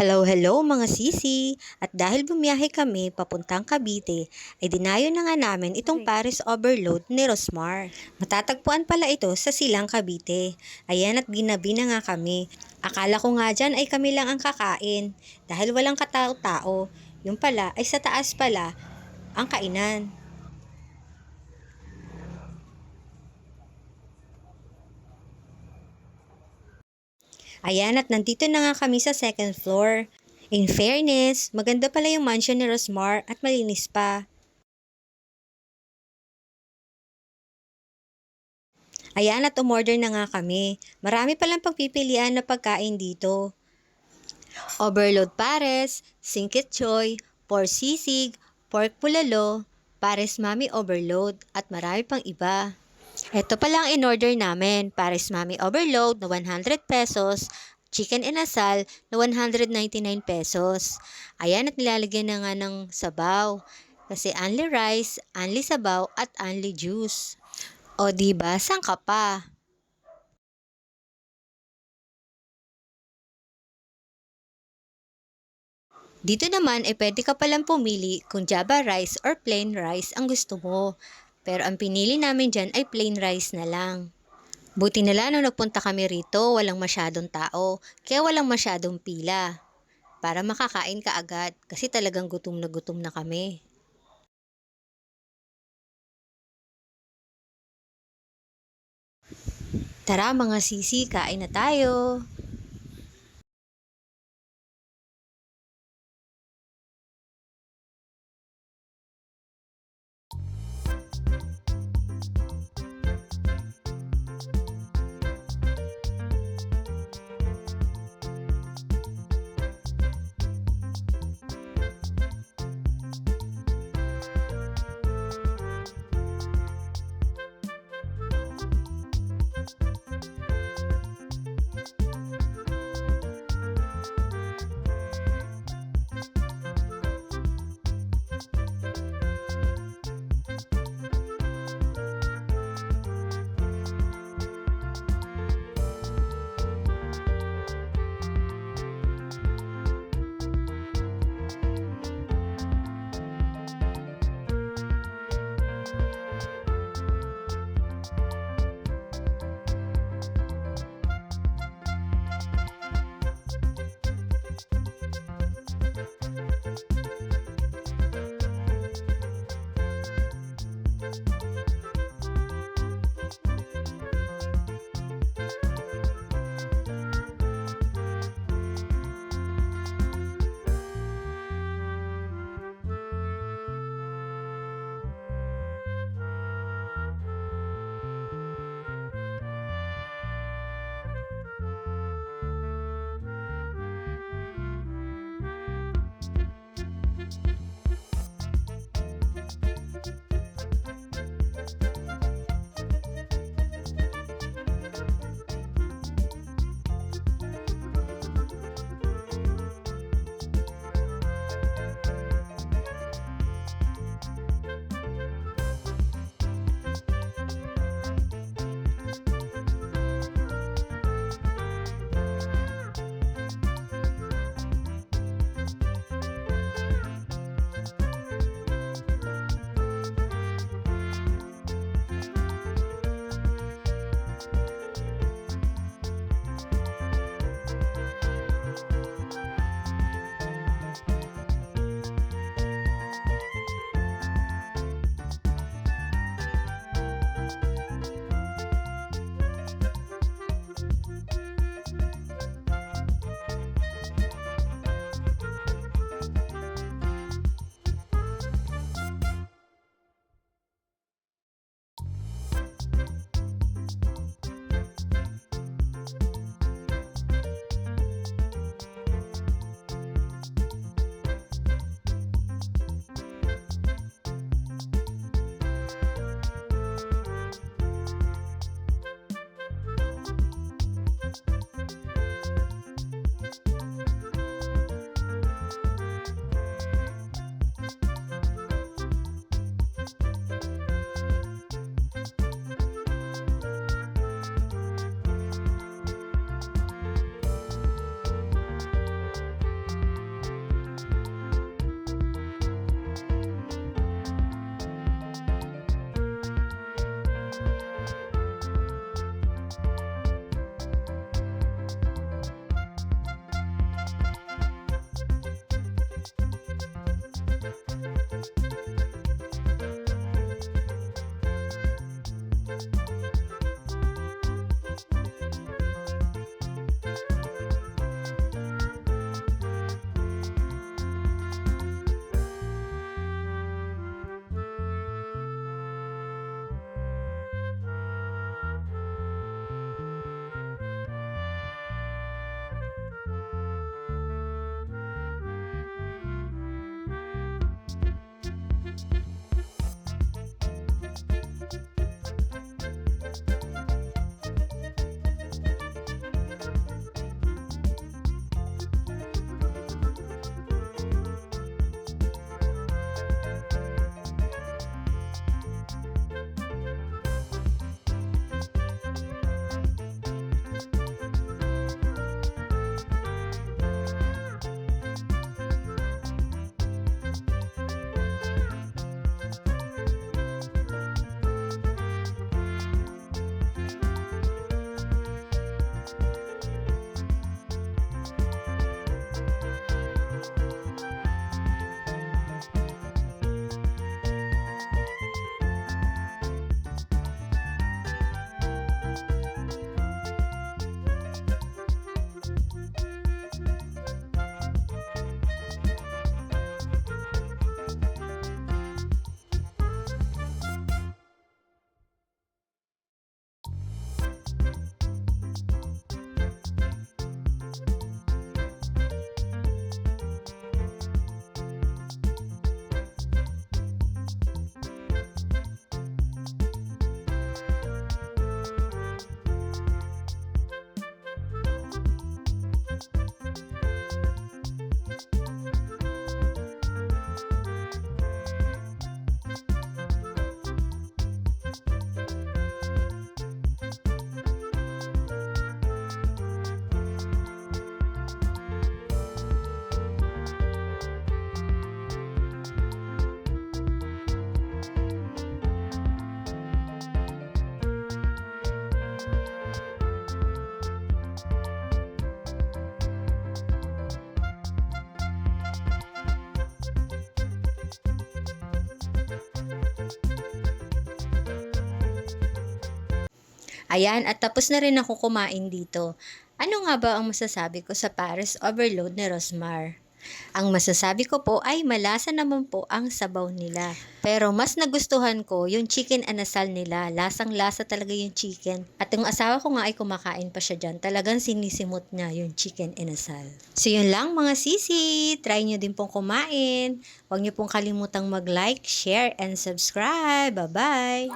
Hello, hello mga sisi! At dahil bumiyahe kami papuntang Cavite, ay dinayo na nga namin itong Paris Overload ni Rosmar. Matatagpuan pala ito sa Silang Cavite. Ayan at ginabi na nga kami. Akala ko nga dyan ay kami lang ang kakain dahil walang katao-tao. Yung pala ay sa taas pala ang kainan. Ayan at nandito na nga kami sa second floor. In fairness, maganda pala yung mansion ni Rosmar at malinis pa. Ayan at umorder na nga kami. Marami palang pagpipilian na pagkain dito. Overload pares, singkit choy, pork sisig, pork bulalo, pares mami overload at marami pang iba. Ito pala ang in-order namin, pares mami overload na 100 pesos, chicken inasal na 199 pesos. Ayan at nilalagyan na nga ng sabaw. Kasi only rice, only sabaw at only juice. O diba, saan ka pa? Dito naman ay pwede ka palang pumili kung Java rice or plain rice ang gusto mo. Pero ang pinili namin dyan ay plain rice na lang. Buti na lang nung nagpunta kami rito, walang masyadong tao, kaya walang masyadong pila. Para makakain ka agad kasi talagang gutom na kami. Tara mga sisi, kain na tayo! Ayan, at tapos na rin ako kumain dito. Ano nga ba ang masasabi ko sa Paris Overload ni Rosmar? Ang masasabi ko po ay malasa naman po ang sabaw nila. Pero mas nagustuhan ko yung chicken anasal nila. Lasang-lasa talaga yung chicken. At yung asawa ko nga ay kumakain pa siya dyan. Talagang sinisimot niya yung chicken anasal. So yun lang mga sisi. Try nyo din pong kumain. Huwag nyo pong kalimutang mag-like, share, and subscribe. Bye-bye!